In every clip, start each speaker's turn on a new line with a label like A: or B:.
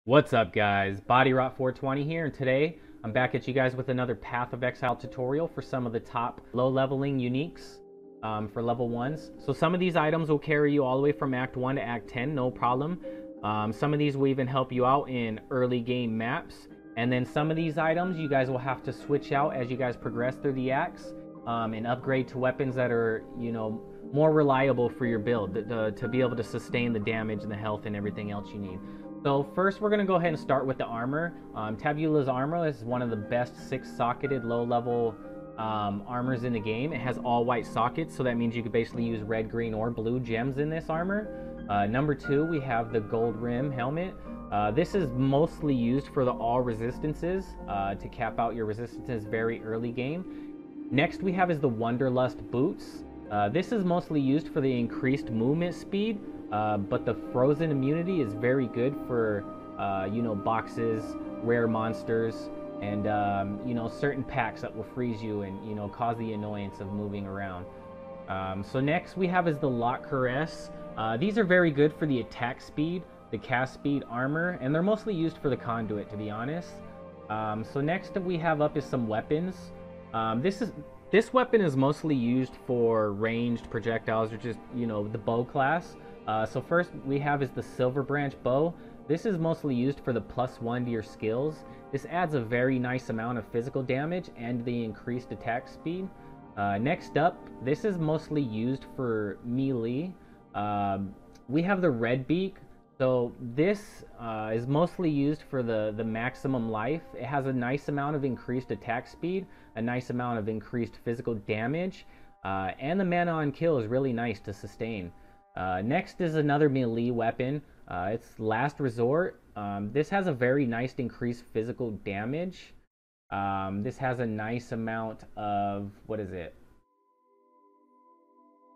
A: What's up, guys? BodyRot420 here, and today I'm back at you guys with another Path of Exile tutorial for some of the top low leveling uniques for level 1s. So some of these items will carry you all the way from Act 1 to Act 10, no problem. Some of these will even help you out in early game maps. And then some of these items you guys will have to switch out as you guys progress through the acts and upgrade to weapons that are, more reliable for your build to be able to sustain the damage and the health and everything else you need. So first we're going to go ahead and start with the armor. Tabula's armor is one of the best 6-socketed low-level armors in the game. It has all white sockets, so that means you could basically use red, green, or blue gems in this armor. Number 2, we have the gold rim helmet. This is mostly used for the all resistances to cap out your resistances very early game. Next we have is the Wanderlust boots. This is mostly used for the increased movement speed, but the frozen immunity is very good for, boxes, rare monsters, and, certain packs that will freeze you and, cause the annoyance of moving around. So next we have is the Lock Caress. These are very good for the attack speed, the cast speed, armor, and they're mostly used for the conduit, to be honest. So next we have up is some weapons. This weapon is mostly used for ranged projectiles, or just, the bow class. So first we have is the Silver Branch bow. This is mostly used for the +1 to your skills. This adds a very nice amount of physical damage and the increased attack speed. Next up, this is mostly used for melee. We have the Red Beak. So this is mostly used for the maximum life. It has a nice amount of increased attack speed, a nice amount of increased physical damage, and the mana on kill is really nice to sustain. Next is another melee weapon. It's Last Resort. This has a very nice increased physical damage. This has a nice amount of,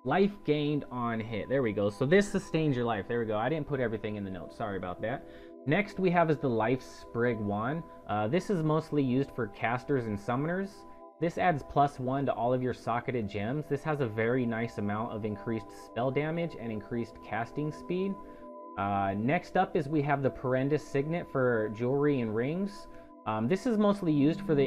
A: life gained on hit. There we go. So this sustains your life. There we go. I didn't put everything in the notes. Sorry about that. Next we have is the Life Sprig wand. This is mostly used for casters and summoners. This adds +1 to all of your socketed gems. This has a very nice amount of increased spell damage and increased casting speed. Next up is we have the Perendus Signet for jewelry and rings. This is mostly used for the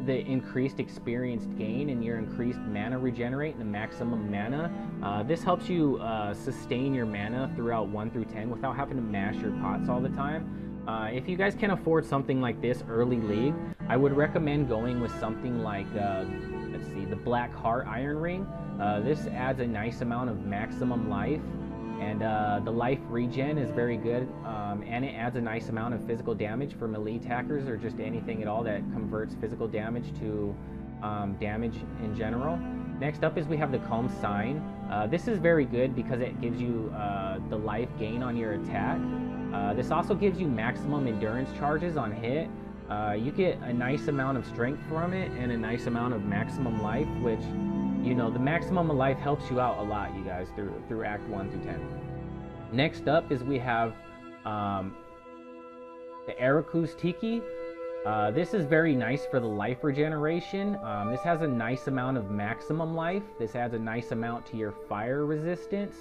A: increased experience gain and your increased mana regenerate and the maximum mana. This helps you sustain your mana throughout 1 through 10 without having to mash your pots all the time. If you guys can afford something like this early league, I would recommend going with something like, the Black Heart Iron Ring. This adds a nice amount of maximum life, and the life regen is very good, and it adds a nice amount of physical damage for melee attackers or just anything at all that converts physical damage to damage in general. Next up is we have the Calm Sign. This is very good because it gives you the life gain on your attack. This also gives you maximum endurance charges on hit. You get a nice amount of strength from it and a nice amount of maximum life, which, the maximum of life helps you out a lot, you guys, through Act 1 through 10. Next up is we have the Araku's Tiki. This is very nice for the life regeneration. This has a nice amount of maximum life. This adds a nice amount to your fire resistance.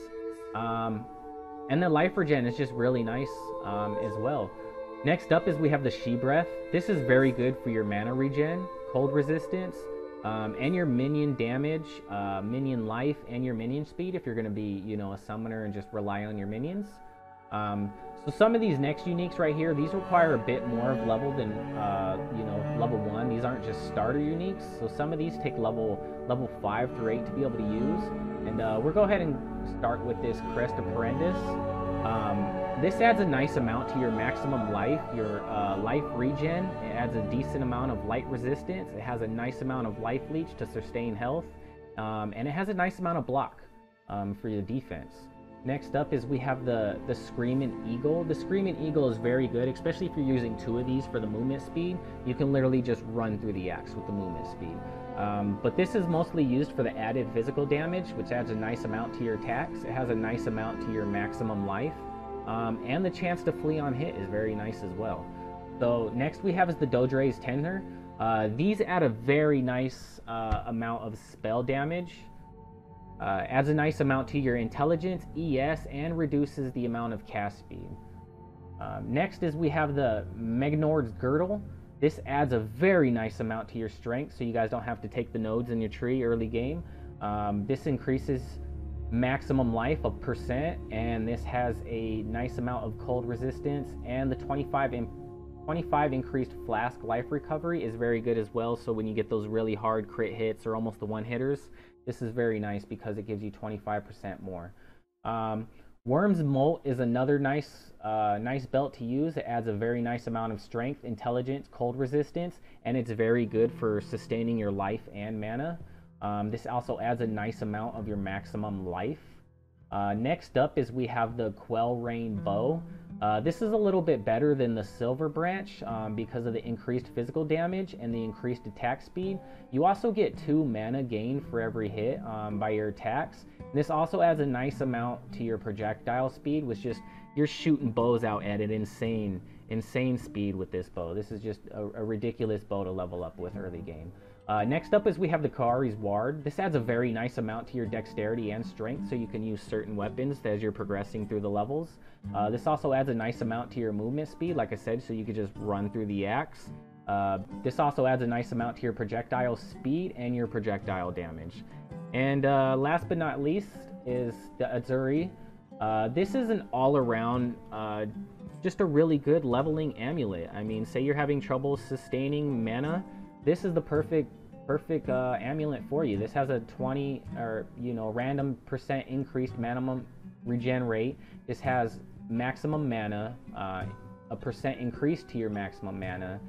A: And the life regen is just really nice as well. Next up is we have the She Breath. This is very good for your mana regen, cold resistance, and your minion damage, minion life, and your minion speed if you're going to be, a summoner and just rely on your minions. So some of these next uniques right here, these require a bit more of level than, level 1. These aren't just starter uniques. So some of these take level 5 through 8 to be able to use. And we'll go ahead and start with this Crest of Perendus. This adds a nice amount to your maximum life, your life regen. It adds a decent amount of light resistance. It has a nice amount of life leech to sustain health. And it has a nice amount of block for your defense. Next up is we have the Screaming Eagle. The Screaming Eagle is very good, especially if you're using 2 of these for the movement speed. You can literally just run through the axe with the movement speed. But this is mostly used for the added physical damage, which adds a nice amount to your attacks. It has a nice amount to your maximum life. And the chance to flee on hit is very nice as well. So next we have is the Dodre's Tender. These add a very nice amount of spell damage. Adds a nice amount to your intelligence, ES, and reduces the amount of cast speed. Next is we have the Megnord's Girdle. This adds a very nice amount to your strength, so you guys don't have to take the nodes in your tree early game. This increases maximum life of %, and this has a nice amount of cold resistance, and the 25 increased flask life recovery is very good as well. So when you get those really hard crit hits or almost the one hitters, this is very nice because it gives you 25% more. Worm's Molt is another nice belt to use. It adds a very nice amount of strength, intelligence, cold resistance, and it's very good for sustaining your life and mana. This also adds a nice amount of your maximum life. Next up is we have the Quell Rain Bow. This is a little bit better than the Silver Branch because of the increased physical damage and the increased attack speed. You also get 2 mana gain for every hit by your attacks. This also adds a nice amount to your projectile speed, which just you're shooting bows out at an insane speed with this bow. This is just a ridiculous bow to level up with early game. Next up is we have the Kari's Ward. This adds a very nice amount to your dexterity and strength, so you can use certain weapons as you're progressing through the levels. This also adds a nice amount to your movement speed, like I said, so you could just run through the axe. This also adds a nice amount to your projectile speed and your projectile damage. And last but not least is the Azuri. This is an all-around, just a really good leveling amulet. I mean, say you're having trouble sustaining mana, this is the perfect amulet for you. This has a 20 or random % increased minimum regen rate. This has maximum mana, a % increase to your maximum mana,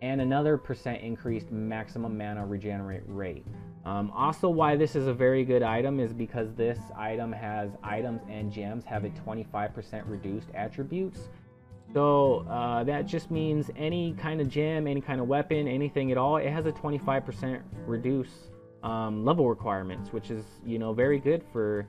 A: and another % increased maximum mana regenerate rate. Also, why this is a very good item is because this item has items and gems have a 25% reduced attributes. So that just means any kind of gem, any kind of weapon, anything at all, it has a 25% reduce level requirements, which is, very good for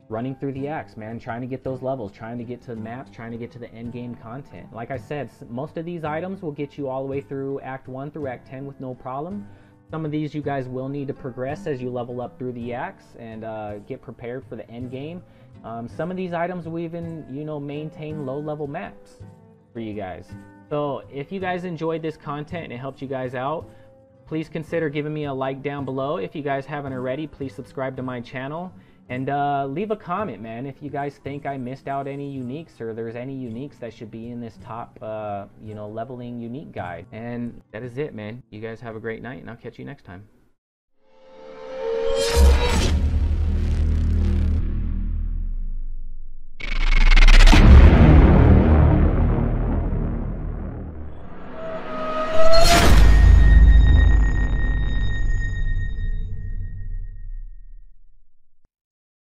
A: running through the axe, man, trying to get those levels, trying to get to the maps, trying to get to the end game content. Like I said, most of these items will get you all the way through Act 1 through Act 10 with no problem. Some of these you guys will need to progress as you level up through the axe and get prepared for the end game. Some of these items will even, maintain low-level maps for you guys. So if you guys enjoyed this content and it helped you guys out, please consider giving me a like down below. If you guys haven't already, please subscribe to my channel. And leave a comment, man, if you guys think I missed out any uniques or there's any uniques that should be in this top, leveling unique guide. And that is it, man. You guys have a great night, and I'll catch you next time.